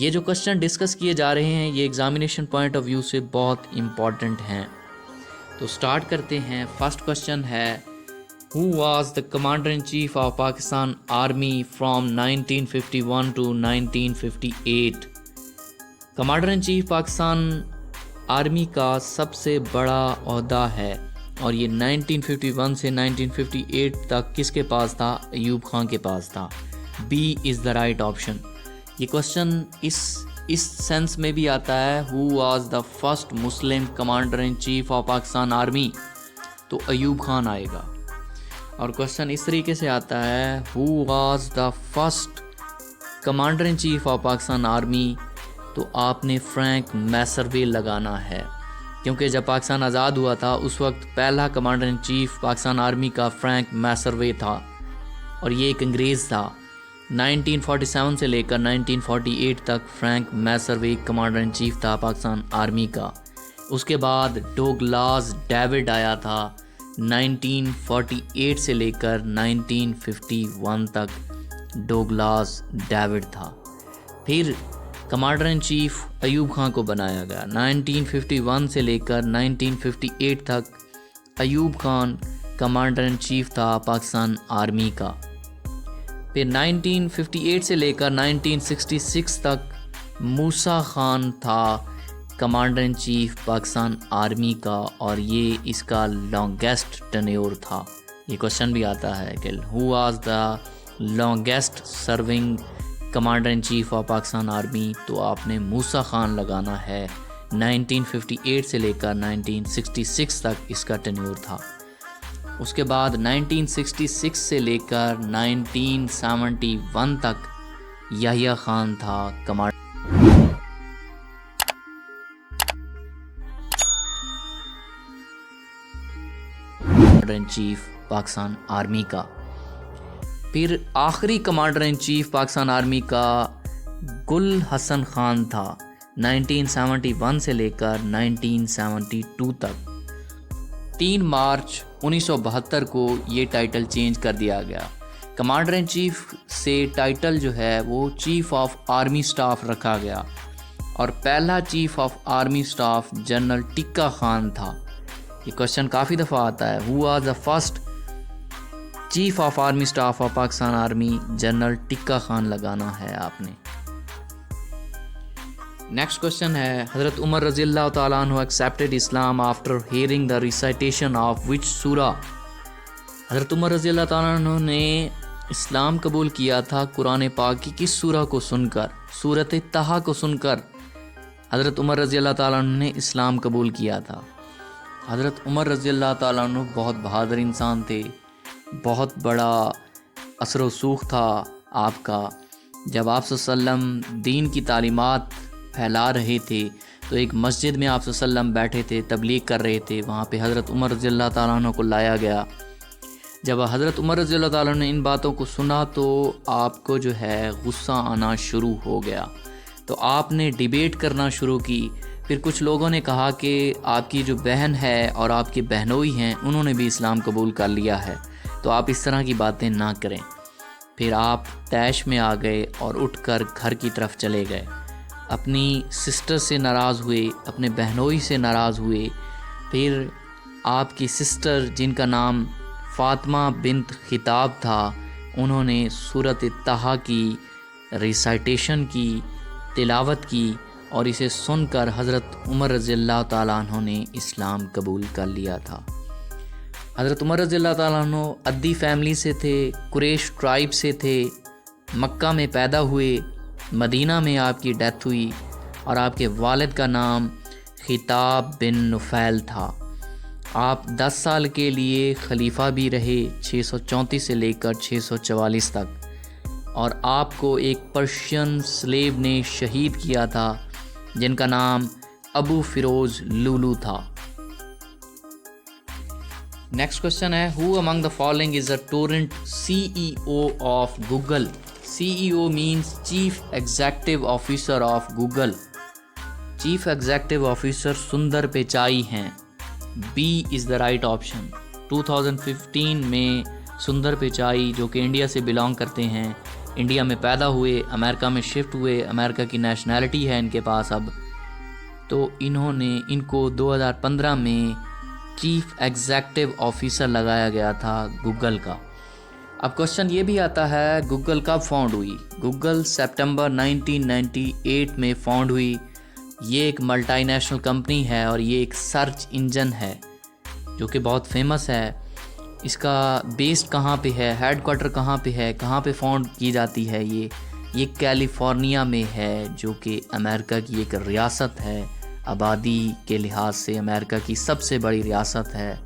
ये जो question discuss किए जा रहे हैं ये एग्जामिनेशन पॉइंट ऑफ व्यू से बहुत इम्पॉर्टेंट हैं। तो स्टार्ट करते हैं। फर्स्ट क्वेश्चन है, who was the commander in chief of Pakistan army from 1951 to 1958। Commander in chief Pakistan army का सबसे बड़ा ओहदा है और ये 1951 से 1958 तक किसके पास था? अयूब खान के पास था। B is the right option. ये क्वेश्चन इस सेंस में भी आता है, who was the first Muslim commander in chief of Pakistan army, तो अयूब खान आएगा। और क्वेश्चन इस तरीके से आता है, who was the first commander in chief of Pakistan army, तो आपने फ्रैंक मैसरवेल लगाना है, क्योंकि जब पाकिस्तान आज़ाद हुआ था उस वक्त पहला commander in chief Pakistan army का फ्रैंक मैसरवे था और ये एक अंग्रेज़ था। 1947 से लेकर 1948 तक फ्रैंक मैसरवे कमांडर इन चीफ था पाकिस्तान आर्मी का। उसके बाद डोगलास डेविड आया था 1948 से लेकर 1951 तक डोगलास डेविड था। फिर commander in chief Ayub Khan को बनाया गया। 1951 से लेकर 1958 तक Ayub Khan commander in chief था पाकिस्तान आर्मी का। फिर 1958 से लेकर 1966 तक मूसा खान था commander in chief Pakistan army का और ये इसका लॉन्गेस्ट टेन्योर था। ये क्वेश्चन भी आता है कि who was the longest serving commander in chief of Pakistan army, तो आपने मूसा खान लगाना है। 1958 से लेकर 1966 तक इसका टेन्योर था। उसके बाद 1966 से लेकर 1971 तक याहिया खान था commander in chief Pakistan army का। फिर आखिरी commander in chief Pakistan army का गुल हसन खान था 1971 से लेकर 1972 तक। 3 मार्च 1972 को ये टाइटल चेंज कर दिया गया। कमांडर इन चीफ से टाइटल जो है वो चीफ ऑफ आर्मी स्टाफ रखा गया और पहला chief of army staff general tikka Khan था। ये क्वेश्चन काफ़ी दफ़ा आता है, who was the first chief of army staff of Pakistan army, general tikka Khan लगाना है आपने। नेक्स्ट क्वेश्चन है, हज़रत उमर रज़ियल्लाहु ताला अन्हु accepted Islam after hearing the recitation of which सूरा। हज़रत उमर रज़ियल्लाहु ताला अन्हु ने इस्लाम कबूल किया था कुरान पाक की किस सूरा को सुनकर? सूरत तहा को सुनकर हज़रत उमर रज़ियल्लाहु ताला अन्हु ने इस्लाम कबूल किया था। हज़रत उमर रज़ियल्लाहु ताला अन्हु बहुत बहादुर इंसान थे, बहुत बड़ा असर रसूख था आपका। जब आप सल्लम दीन की तालीमात फैला रहे थे तो एक मस्जिद में आप सल्लम बैठे थे, तबलीग कर रहे थे। वहाँ पे हज़रत उमर रज़ियल्लाहु ताला अन्हु को लाया गया। जब हज़रत उमर रज़ियल्लाहु ताला अन्हु ने इन बातों को सुना तो आपको जो है गुस्सा आना शुरू हो गया, तो आपने डिबेट करना शुरू की। फिर कुछ लोगों ने कहा कि आपकी जो बहन है और आपके बहनोई हैं उन्होंने भी इस्लाम कबूल कर लिया है, तो आप इस तरह की बातें ना करें। फिर आप तैश में आ गए और उठकर घर की तरफ चले गए। अपनी सिस्टर से नाराज़ हुए, अपने बहनोई से नाराज़ हुए। फिर आपकी सिस्टर जिनका नाम फ़ातिमा बिन्त खिताब था, उन्होंने सूरत तहा की रिसाइटेशन की, तिलावत की और इसे सुनकर हज़रत उमर रज़ियल्लाहु ताला अन्हु ने इस्लाम कबूल कर लिया था। हज़रत उमर रज़ियल्लाहु ताला अन्हु अद्दी फैमिली से थे, कुरैश ट्राइब से थे, मक्का में पैदा हुए, मदीना में आपकी डेथ हुई और आपके वालिद का नाम खिताब बिन नुफैल था। आप 10 साल के लिए खलीफा भी रहे 634 से लेकर 644 तक और आपको एक पर्शियन स्लेव ने शहीद किया था जिनका नाम अबू फिरोज़ लूलू था। नेक्स्ट क्वेश्चन है, who among the following is a current CEO of Google. CEO means chief executive officer of Google. Chief executive officer Sundar Pichai हैं। B is the right option. 2015 में सुंदर पिचाई जो कि इंडिया से बिलोंग करते हैं, इंडिया में पैदा हुए, अमेरिका में शिफ्ट हुए, अमेरिका की नेशनैलिटी है इनके पास अब। तो इनको 2015 में चीफ एग्जीक्यूटिव ऑफिसर लगाया गया था गूगल का। अब क्वेश्चन ये भी आता है, गूगल कब फाउंड हुई? गूगल सितंबर 1998 में फाउंड हुई। ये एक मल्टीनेशनल कंपनी है और ये एक सर्च इंजन है जो कि बहुत फेमस है। इसका बेस्ड कहाँ पे है, हेडक्वार्टर कहाँ पे है, कहाँ पे फाउंड की जाती है? ये कैलिफोर्निया में है, जो कि अमेरिका की एक रियासत है। आबादी के लिहाज से अमेरिका की सबसे बड़ी रियासत है,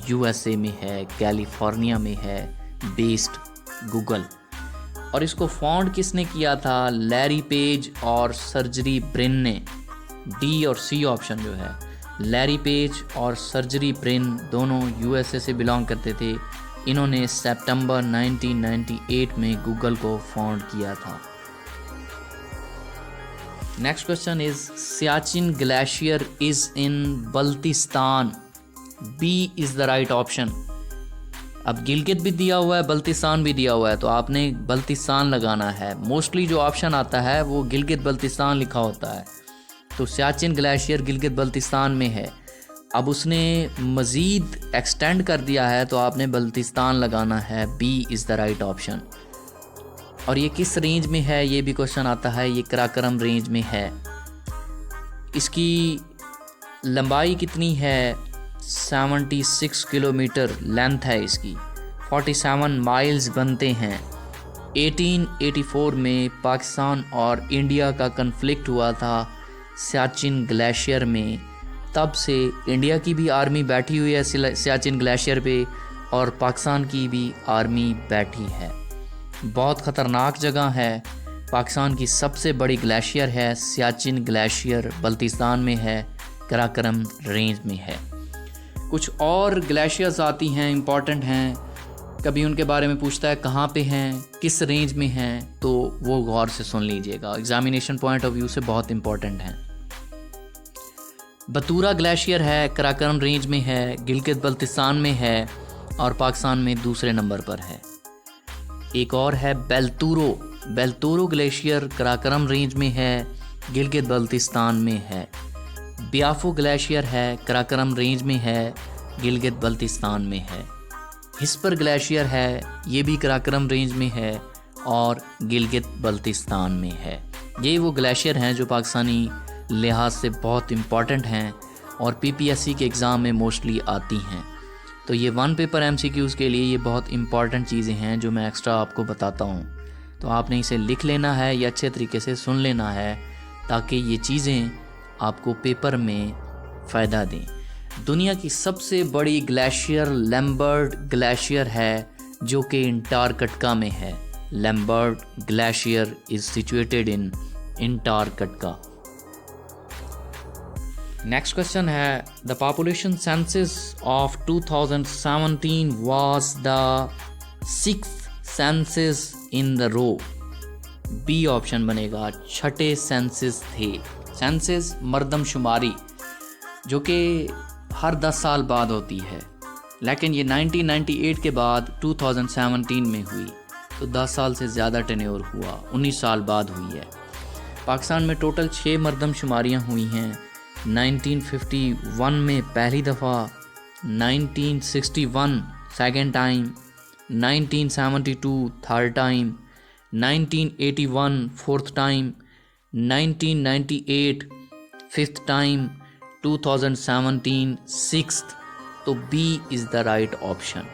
यूएसए में है, कैलिफोर्निया में है बेस्ड गूगल। और इसको फाउंड किसने किया था? लैरी पेज और सर्जरी ब्रिन ने। डी और सी ऑप्शन जो है, लैरी पेज और सर्जरी ब्रिन दोनों यूएसए से बिलोंग करते थे। इन्होंने सितंबर 1998 में गूगल को फाउंड किया था। Next question is, Siachen glacier is in Baltistan. B is the right option. अब गिलगित भी दिया हुआ है, बल्तिस्तान भी दिया हुआ है, तो आपने बल्तिस्तान लगाना है। मोस्टली जो ऑप्शन आता है वो गिलगित बल्तिस्तान लिखा होता है, तो सियाचिन ग्लेशियर गिलगित बल्तिस्तान में है। अब उसने मज़ीद एक्सटेंड कर दिया है, तो आपने बल्तिस्तान लगाना है। B is the right option. और ये किस रेंज में है, ये भी क्वेश्चन आता है। ये कराकरम रेंज में है। इसकी लंबाई कितनी है? 76 किलोमीटर लेंथ है इसकी। 47 माइल्स बनते हैं। 1884 में पाकिस्तान और इंडिया का कन्फ्लिक्ट हुआ था सियाचिन ग्लेशियर में। तब से इंडिया की भी आर्मी बैठी हुई है सियाचिन ग्लेशियर पे, और पाकिस्तान की भी आर्मी बैठी है। बहुत ख़तरनाक जगह है। पाकिस्तान की सबसे बड़ी ग्लेशियर है सियाचिन ग्लेशियर, बल्तिस्तान में है, कराकरम रेंज में है। कुछ और ग्लेशियर्स आती हैं, इम्पॉर्टेंट हैं, कभी उनके बारे में पूछता है कहाँ पे हैं, किस रेंज में हैं, तो वो गौर से सुन लीजिएगा, एग्जामिनेशन पॉइंट ऑफ व्यू से बहुत इम्पॉर्टेंट हैं। बतूरा ग्लेशियर है, कराकरम रेंज में है, गिलगित बल्तिस्तान में है और पाकिस्तान में दूसरे नंबर पर है। एक और है बेल्तूरो ग्लेशियर, कराकरम रेंज में है, गिलगित बल्तिस्तान में है। बियाफो ग्लेशियर है, कराकरम रेंज में है, गिलगित बल्तिस्तान में है। हिस्पर ग्लेशियर है, ये भी कराकरम रेंज में है और गिलगित बल्तिस्तान में है। ये वो ग्लेशियर हैं जो पाकिस्तानी लिहाज से बहुत इम्पॉर्टेंट हैं और पीपीएससी के एग्ज़ाम में मोस्टली आती हैं। तो ये वन पेपर एमसीक्यूज़ के लिए ये बहुत इम्पॉर्टेंट चीज़ें हैं जो मैं एक्स्ट्रा आपको बताता हूँ। तो आपने इसे लिख लेना है या अच्छे तरीके से सुन लेना है, ताकि ये चीज़ें आपको पेपर में फ़ायदा दें। दुनिया की सबसे बड़ी ग्लेशियर लैम्बर्ट ग्लेशियर है, जो कि अंटार्कटिका में है। Lambert glacier is situated in Antarctica. Next question है, the population census of 2017 was the 6th census in the row. B option बनेगा, छठे सेंसस थे। सेंसस मर्दमशुमारी, जो कि हर 10 साल बाद होती है, लेकिन ये 1998 के बाद 2017 में हुई, तो 10 साल से ज़्यादा टेन्योर हुआ, 19 साल बाद हुई है। पाकिस्तान में टोटल 6 मर्दमशुमारियाँ हुई हैं। 1951 में पहली दफ़ा, 1961 second time, 1972 third time, 1981 fourth time, 1998 fifth time, 2017 sixth. तो B is the right option.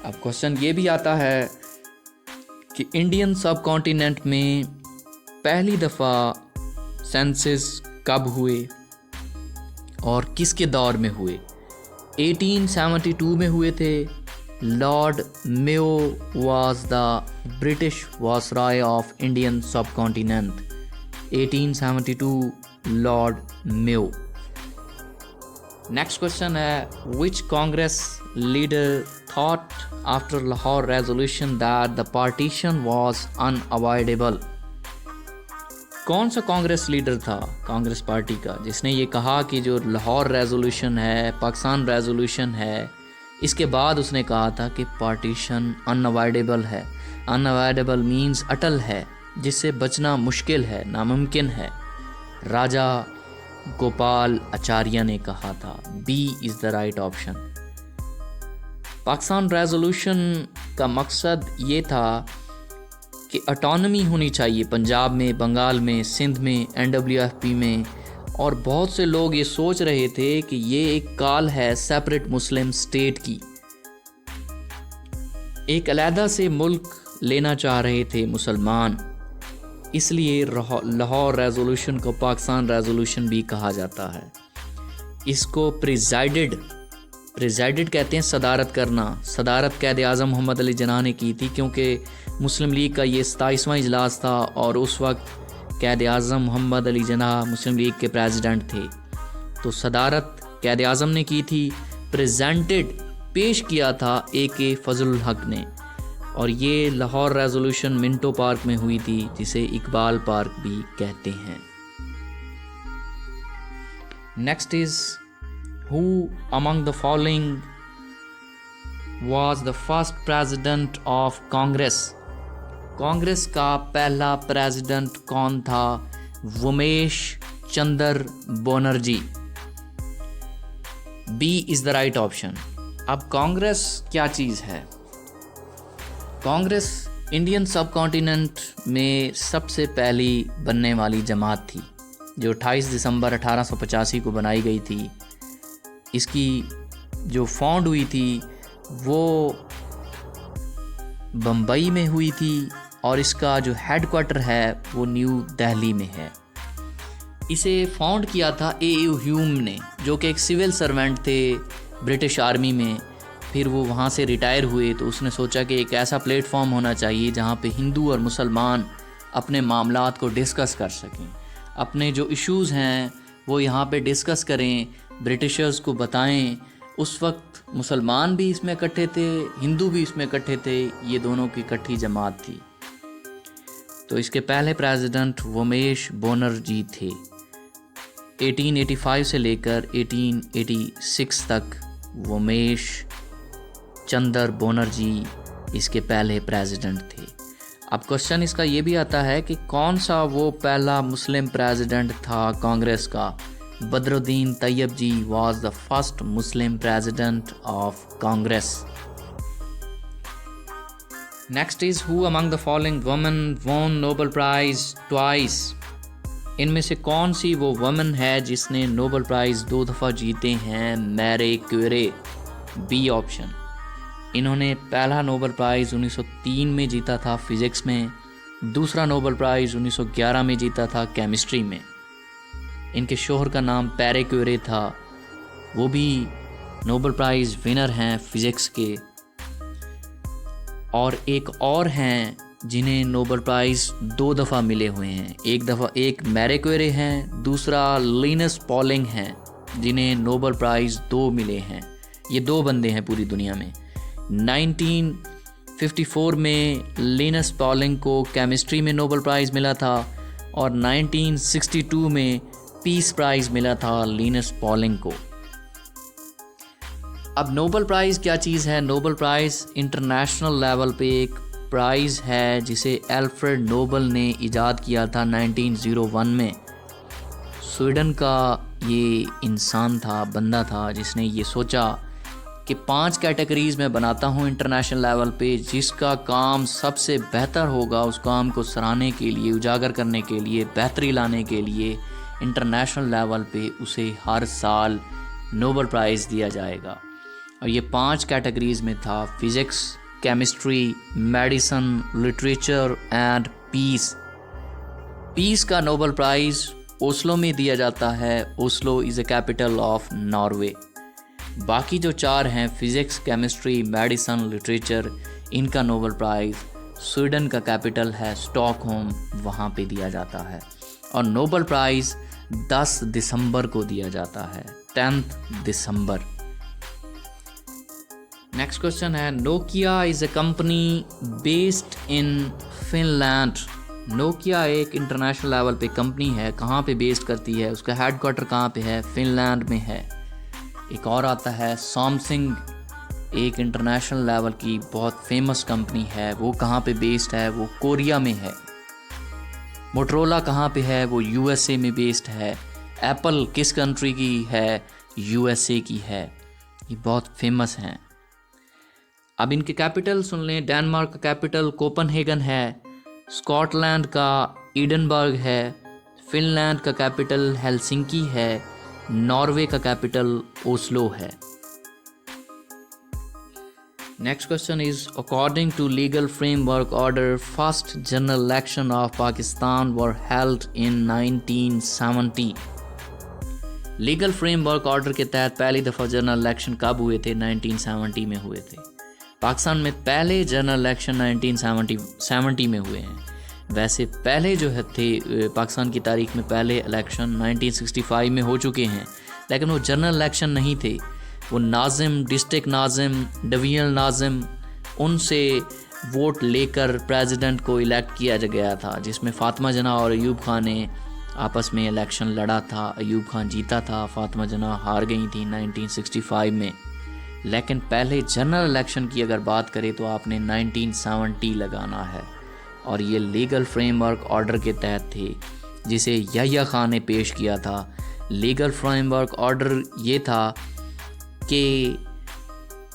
अब क्वेश्चन ये भी आता है कि इंडियन सब कॉन्टिनेंट में पहली दफ़ा सेंसस कब हुए और किसके दौर में हुए? 1872 में हुए थे। Lord Mayo was the British viceroy of Indian subcontinent. 1872 Lord Mayo. Next question है, which Congress leader thought after Lahore resolution that the partition was unavoidable. कौन सा कांग्रेस लीडर था कांग्रेस पार्टी का जिसने ये कहा कि जो लाहौर रेजोल्यूशन है, पाकिस्तान रेजोल्यूशन है, इसके बाद उसने कहा था कि पार्टीशन अनअवॉइडेबल है। अनअवॉइडेबल मीन्स अटल है, जिससे बचना मुश्किल है, नामुमकिन है। राजा गोपाल आचार्य ने कहा था। B is the right option. Pakistan resolution का मकसद ये था कि ऑटोनॉमी होनी चाहिए पंजाब में, बंगाल में, सिंध में, NWFP में, और बहुत से लोग ये सोच रहे थे कि ये एक कॉल है सेपरेट मुस्लिम स्टेट की। एक अलहदा से मुल्क लेना चाह रहे थे मुसलमान, इसलिए लाहौर रेजोल्यूशन को पाकिस्तान रेजोल्यूशन भी कहा जाता है। इसको प्रेसिडेंट कहते हैं सदारत करना। सदारत क़ायद आज़म मोहम्मद अली जिन्ना ने की थी, क्योंकि मुस्लिम लीग का ये 27वां इजलास था और उस वक्त क़ायद आज़म मोहम्मद अली जिन्ना मुस्लिम लीग के प्रेसिडेंट थे। तो सदारत क़ायद आज़म ने की थी, प्रेजेंटेड पेश किया था AK फजलुल हक ने, और ये लाहौर रेजोल्यूशन मिंटो पार्क में हुई थी, जिसे इकबाल पार्क भी कहते हैं। Next is who among the following was the first president of Congress. Congress का पहला प्रेसिडेंट कौन था? Womesh Chandra Banerjee. B is the right option. अब कांग्रेस क्या चीज़ है? कांग्रेस इंडियन सब कॉन्टिनेंट में सबसे पहली बनने वाली जमात थी, जो 28 दिसंबर 1885 को बनाई गई थी। इसकी जो फाउंड हुई थी वो बम्बई में हुई थी, और इसका जो हेडक्वार्टर है वो न्यू दिल्ली में है। इसे फाउंड किया था A.U. ह्यूम ने, जो कि एक सिविल सर्वेंट थे ब्रिटिश आर्मी में। फिर वो वहाँ से रिटायर हुए, तो उसने सोचा कि एक ऐसा प्लेटफॉर्म होना चाहिए जहाँ पे हिंदू और मुसलमान अपने मामलात को डिस्कस कर सकें, अपने जो इश्यूज़ हैं वो यहाँ पे डिस्कस करें, ब्रिटिशर्स को बताएं। उस वक्त मुसलमान भी इसमें इकट्ठे थे, हिंदू भी इसमें इकट्ठे थे, ये दोनों की इकट्ठी जमात थी। तो इसके पहले प्रेसिडेंट वोमेश बनर्जी थे। 1885 से लेकर 1886 तक वोमेश चंद्र बनर्जी इसके पहले प्रेसिडेंट थे। अब क्वेश्चन इसका ये भी आता है कि कौन सा वो पहला मुस्लिम प्रेसिडेंट था कांग्रेस का? Badruddin Tyabji was the first Muslim president of Congress. Next is who among the following women won Nobel prize twice. इनमें से कौन सी वो वुमेन है जिसने नोबेल प्राइज़ 2 दफ़ा जीते हैं? Marie Curie. B option. इन्होंने पहला नोबेल प्राइज़ 1903 में जीता था फिज़िक्स में, दूसरा नोबेल प्राइज़ 1911 में जीता था केमिस्ट्री में। इनके शोहर का नाम पैरे क्यूरी था, वो भी नोबेल प्राइज़ विनर हैं फिज़िक्स के। और एक और हैं जिन्हें नोबेल प्राइज़ 2 दफ़ा मिले हुए हैं। एक मैरी क्यूरी हैं, दूसरा लिनस पॉलिंग हैं, जिन्हें नोबेल प्राइज़ 2 मिले हैं। ये 2 बंदे हैं पूरी दुनिया में। 1954 में लिनस पॉलिंग को केमिस्ट्री में नोबेल प्राइज़ मिला था, और 1962 में पीस प्राइज़ मिला था लिनस पॉलिंग को। अब नोबेल प्राइज़ क्या चीज़ है? नोबेल प्राइज़ इंटरनेशनल लेवल पे एक प्राइज़ है जिसे अल्फ्रेड नोबेल ने इजाद किया था 1901 में। स्वीडन का ये इंसान था, बंदा था, जिसने ये सोचा कि 5 कैटेगरीज़ में बनाता हूँ इंटरनेशनल लेवल पे, जिसका काम सबसे बेहतर होगा उस काम को सराहने के लिए, उजागर करने के लिए, बेहतरी लाने के लिए इंटरनेशनल लेवल पे उसे हर साल नोबेल प्राइज़ दिया जाएगा। और ये 5 कैटेगरीज़ में था: physics, chemistry, medicine, literature and peace. Peace का नोबेल प्राइज़ ओस्लो में दिया जाता है। Oslo is the capital of Norway. बाकी जो 4 हैं, फिज़िक्स, केमिस्ट्री, मेडिसिन, लिटरेचर, इनका नोबेल प्राइज़ स्वीडन का कैपिटल है स्टॉकहोम, वहाँ पे दिया जाता है। और नोबेल प्राइज़ 10 दिसंबर को दिया जाता है, 10 दिसंबर। नेक्स्ट क्वेश्चन है, Nokia is a company based in Finland. Nokia एक इंटरनेशनल लेवल पे कंपनी है, कहाँ पे बेस्ड करती है, उसका हेडक्वार्टर कहाँ पे है? फिनलैंड में है। एक और आता है, सैमसंग एक इंटरनेशनल लेवल की बहुत फेमस कंपनी है, वो कहाँ पे बेस्ड है? वो कोरिया में है। मोटरोला कहाँ पे है? वो यूएसए में बेस्ड है। एप्पल किस कंट्री की है? यूएसए की है। ये बहुत फेमस हैं। अब इनके कैपिटल सुन लें। डेनमार्क का कैपिटल कोपनहेगन है। स्कॉटलैंड का एडिनबर्ग है। फिनलैंड का कैपिटल हेलसिंकी है। नॉर्वे का कैपिटल ओस्लो है। Next question is, according to legal framework order, first general election of Pakistan were held in 1970. Legal framework order के तहत पहली दफ़ा जनरल इलेक्शन कब हुए थे? 1970 में हुए थे। पाकिस्तान में पहले जनरल इलेक्शन 1970 में हुए हैं। वैसे पहले जो थे पाकिस्तान की तारीख में पहले इलेक्शन 1965 में हो चुके हैं, लेकिन वो जनरल इलेक्शन नहीं थे। वो नाज़िम, डिस्ट्रिक्ट नाज़िम, डिवीजनल नाज़िम, उनसे वोट लेकर प्रेसिडेंट को इलेक्ट किया गया था, जिसमें फ़ातिमा जना और अयूब खान ने आपस में इलेक्शन लड़ा था। अयूब खान जीता था, फ़ातिमा जना हार गई थी 1965 में। लेकिन पहले जनरल इलेक्शन की अगर बात करें तो आपने 1970 लगाना है, और ये लीगल फ्रेमवर्क ऑर्डर के तहत थे जिसे यहया खान ने पेश किया था। लीगल फ्रेमवर्क ऑर्डर ये था कि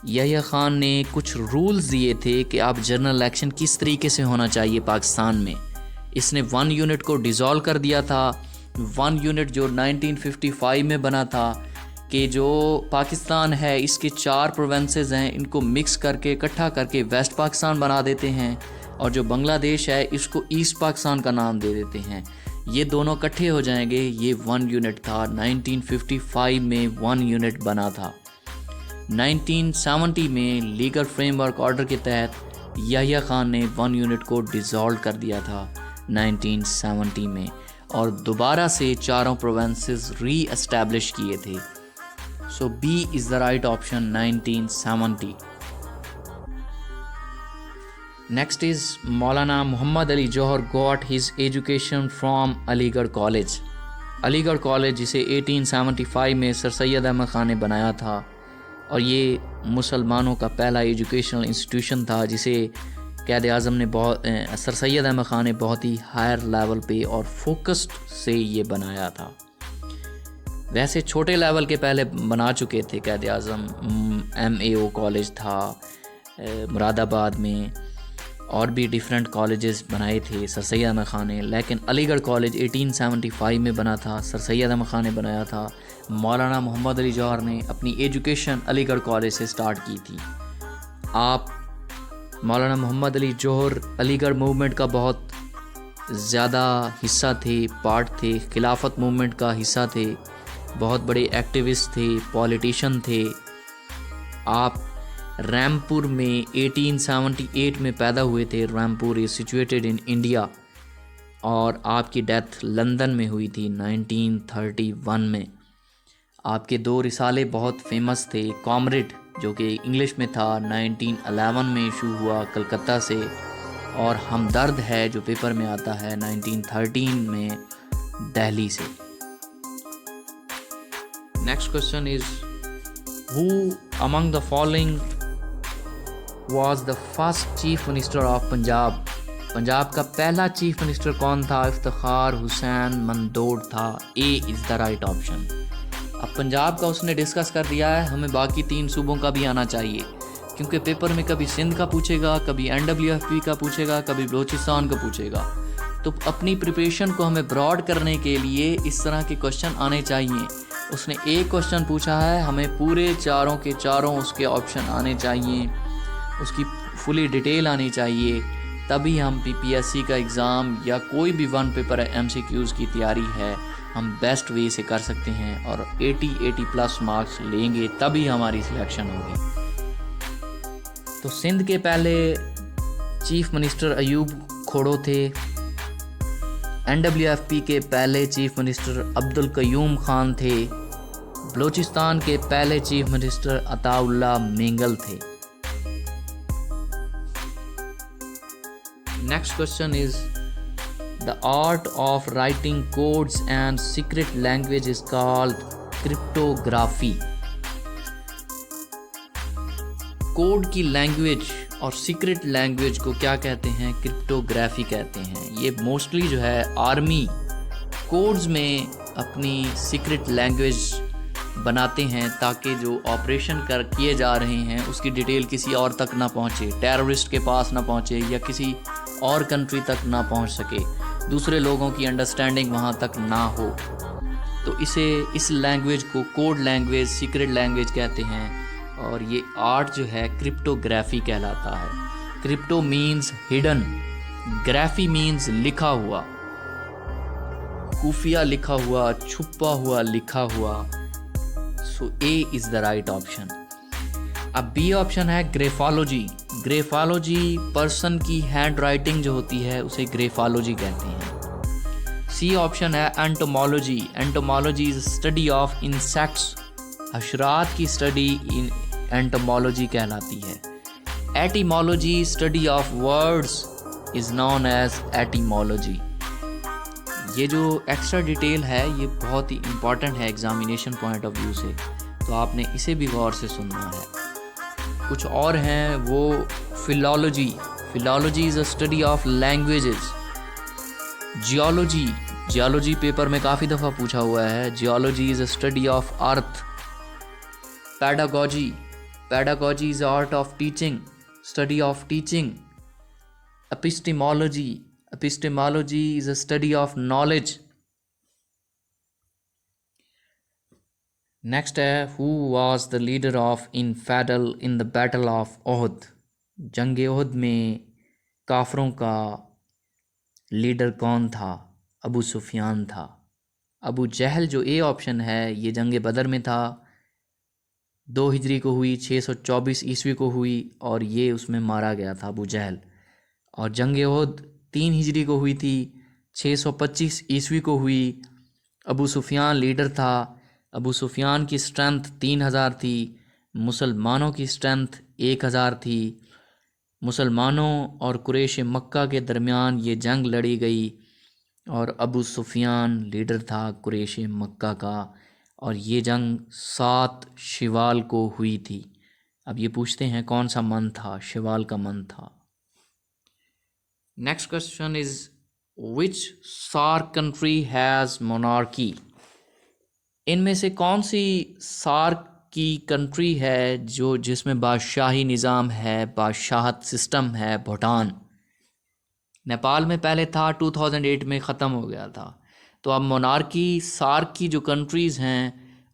यहया खान ने कुछ रूल्स दिए थे कि आप जनरल इलेक्शन किस तरीके से होना चाहिए पाकिस्तान में। इसने 1 यूनिट को डिज़ोल्व कर दिया था। 1 यूनिट जो 1955 में बना था कि जो पाकिस्तान है इसके 4 प्रोविंसेस हैं, इनको मिक्स करके इकट्ठा करके वेस्ट पाकिस्तान बना देते हैं, और जो बांग्लादेश है इसको ईस्ट पाकिस्तान का नाम दे देते हैं। ये दोनों इकट्ठे हो जाएंगे। ये 1 यूनिट था। 1955 में 1 यूनिट बना था। 1970 में लीगल फ्रेमवर्क ऑर्डर के तहत यहया खान ने 1 यूनिट को डिज़ोल्व कर दिया था 1970 में, और दोबारा से 4 प्रोविंसेस री एस्टैब्लिश किए थे। So B is the right option, 1970। Next is Maulana Mohammad Ali Jauhar got his education from Aligarh college. Aligarh college जिसे 1875 में सर सैयद अहमद ख़ान ने बनाया था, और ये मुसलमानों का पहला एजुकेशनल इंस्टीट्यूशन था जिसे क़ायद-ए-आज़म ने सर सैयद अहमद ख़ान ने बहुत ही हायर लेवल पे और फोकस्ड से ये बनाया था। वैसे छोटे लेवल के पहले बना चुके थे क़ायद-ए-आज़म। MAO कॉलेज था मुरादाबाद में, और भी डिफरेंट कॉलेजेस बनाए थे सर सैयद अहमद ख़ान ने, लेकिन अलीगढ़ कॉलेज 1875 में बना था, सर सैयद अहमद ख़ान ने बनाया था। मौलाना मोहम्मद अली जौहर ने अपनी एजुकेशन अलीगढ़ कॉलेज से स्टार्ट की थी। आप मौलाना मोहम्मद अली जौहर अलीगढ़ मूवमेंट का बहुत ज़्यादा हिस्सा थे, पार्ट थे, खिलाफत मूवमेंट का हिस्सा थे, बहुत बड़े एक्टिविस्ट थे, पॉलिटिशियन थे। आप रामपुर में 1878 में पैदा हुए थे। Rampur is situated in India, और आपकी डेथ लंदन में हुई थी 1931 में। आपके 2 रिसाले बहुत फेमस थे। कॉमरेड जो कि इंग्लिश में था 1911 में इशू हुआ कलकत्ता से, और हमदर्द है जो पेपर में आता है 1913 में दिल्ली से। Next question is, who among the following was the first chief minister of Punjab. Punjab का पहला चीफ मिनिस्टर कौन था? इफ्तिखार हुसैन मंदोड़ था। A is the right option. अब पंजाब का उसने डिस्कस कर दिया है, हमें बाकी 3 सूबों का भी आना चाहिए, क्योंकि पेपर में कभी सिंध का पूछेगा, कभी NWFP का पूछेगा, कभी बलोचिस्तान का पूछेगा। तो अपनी प्रिपरेशन को हमें ब्रॉड करने के लिए इस तरह के क्वेश्चन आने चाहिए। उसने एक क्वेश्चन पूछा है, हमें पूरे चारों के चारों उसके ऑप्शन आने चाहिए, उसकी फुली डिटेल आनी चाहिए, तभी हम PPSC का एग्ज़ाम या कोई भी 1 पेपर MCQs की तैयारी है हम बेस्ट वे से कर सकते हैं, और 80+ मार्क्स लेंगे तभी हमारी सिलेक्शन होगी। तो सिंध के पहले चीफ मिनिस्टर अयूब खोड़ो थे। NWFP के पहले चीफ मिनिस्टर अब्दुल कयूम खान थे। बलोचिस्तान के पहले चीफ मिनिस्टर अताउल्ला मेंगल थे। Next question is, the art of writing codes and secret language is called cryptography. Code की लैंग्वेज और सीक्रेट लैंग्वेज को क्या कहते हैं? क्रिप्टोग्राफी कहते हैं। ये मोस्टली जो है आर्मी कोड्स में अपनी सीक्रेट लैंग्वेज बनाते हैं ताकि जो ऑपरेशन किए जा रहे हैं उसकी डिटेल किसी और तक ना पहुंचे, टेररिस्ट के पास ना पहुंचे या किसी और कंट्री तक ना पहुंच सके, दूसरे लोगों की अंडरस्टैंडिंग वहां तक ना हो। तो इस लैंग्वेज को कोड लैंग्वेज, सीक्रेट लैंग्वेज कहते हैं। और ये आर्ट जो है क्रिप्टोग्राफी कहलाता है। Crypto means hidden, graphy means लिखा हुआ, खुफिया लिखा हुआ, छुपा हुआ लिखा हुआ। So A is the right option. अब बी ऑप्शन है ग्रेफोलॉजी। ग्रेफोलॉजी पर्सन की हैंड राइटिंग जो होती है उसे ग्रेफोलॉजी कहते हैं। सी ऑप्शन है entomology. Entomology is study of insects. हशरात की स्टडी इन एंटोमोलॉजी कहलाती है। Etymology study of words is known as etymology. ये जो एक्स्ट्रा डिटेल है ये बहुत ही इम्पॉर्टेंट है एग्जामिनेशन पॉइंट ऑफ व्यू से, तो आपने इसे भी गौर से सुनना है। कुछ और हैं वो philology. Philology is a study of languages. Geology, geology paper में काफ़ी दफ़ा पूछा हुआ है। Geology is a study of earth. Pedagogy, pedagogy is art of teaching, study of teaching. Epistemology, epistemology is a study of knowledge. Next है who was the leader of Infidel in the battle of Uhud? जंग उहद में काफरों का leader कौन था? अबू सुफियान था। अबू जहल जो A option है ये जंग बदर में था। 2 हिजरी को हुई, 624 ईस्वी को हुई और ये उसमें मारा गया था अबू जहल। और जंग उहद 3 हिजरी को हुई थी, 625 ईस्वी को हुई। अबू सुफियान लीडर था। अबू सुफियान की स्ट्रेंथ 3000 थी, मुसलमानों की स्ट्रेंथ 1000 थी। मुसलमानों और कुरैश मक्का के दरमियान ये जंग लड़ी गई और अबू सुफियान लीडर था कुरैश मक्का का। और ये जंग 7 शवाल को हुई थी। अब ये पूछते हैं कौन सा मंथ था? शवाल का मंथ था। Next question is which SAARC country has monarchy? इनमें से कौन सी सार्क की कंट्री है जिसमें बादशाही निज़ाम है, बादशाहत सिस्टम है? भूटान। नेपाल में पहले था, 2008 में ख़त्म हो गया था। तो अब मोनार्की सार्क की जो कंट्रीज़ हैं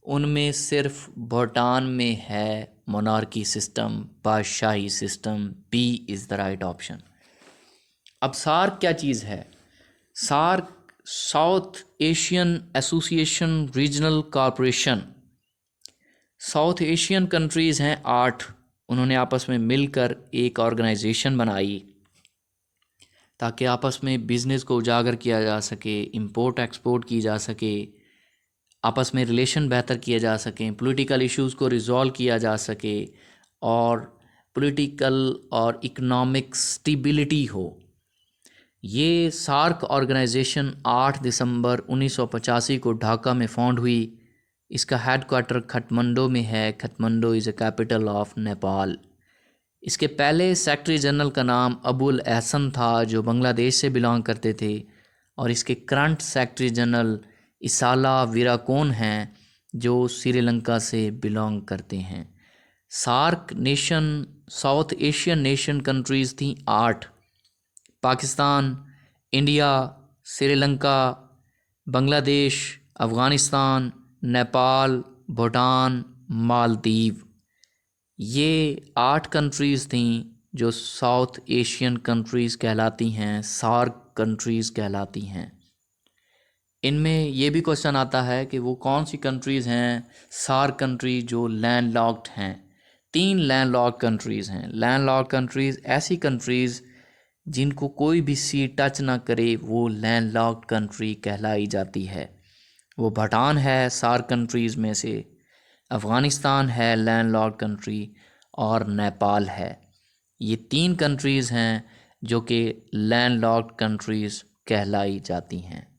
उनमें सिर्फ भूटान में है मोनार्की सिस्टम, बादशाही system. B is the right option. अब सार्क क्या चीज़ है? SAARC South Asian association regional corporation. South Asian countries हैं 8, उन्होंने आपस में मिलकर एक ऑर्गेनाइजेशन बनाई ताकि आपस में बिज़नेस को उजागर किया जा सके, इंपोर्ट एक्सपोर्ट की जा सके, आपस में रिलेशन बेहतर किए जा सकें, पॉलिटिकल इश्यूज़ को रिजॉल्व किया जा सके और पॉलिटिकल और इकोनॉमिक स्टेबिलिटी हो। ये सार्क ऑर्गेनाइजेशन 8 दिसंबर 1985 को ढाका में फाउंड हुई। इसका हेडक्वार्टर काठमांडू में है। Kathmandu is a capital of Nepal. इसके पहले सेक्रेटरी जनरल का नाम अबुल एहसन था जो बांग्लादेश से बिलोंग करते थे और इसके current secretary general Isala Weerakoon हैं जो श्रीलंका से बिलोंग करते हैं। SAARC nation South Asian nation countries थी 8: पाकिस्तान, इंडिया, श्रीलंका, बांग्लादेश, अफ़गानिस्तान, नेपाल, भूटान, मालदीव। ये 8 कंट्रीज़ थीं जो साउथ एशियन कंट्रीज़ कहलाती हैं, सार्क कंट्रीज़ कहलाती हैं। इनमें ये भी क्वेश्चन आता है कि वो कौन सी कंट्रीज़ हैं सार्क कंट्री जो लैंड लॉक्ड हैं। 3 लैंड लॉक्ड कंट्रीज़ हैं। लैंड लॉक्ड कंट्रीज़ ऐसी कंट्रीज़ जिनको कोई भी सी टच ना करे वो लैंड लॉक्ड कंट्री कहलाई जाती है। वो भूटान है सार्क कंट्रीज़ में से, अफ़गानिस्तान है लैंड लॉक्ड कंट्री और नेपाल है। ये 3 कंट्रीज़ हैं जो कि लैंड लॉक्ड कंट्रीज़ कहलाई जाती हैं।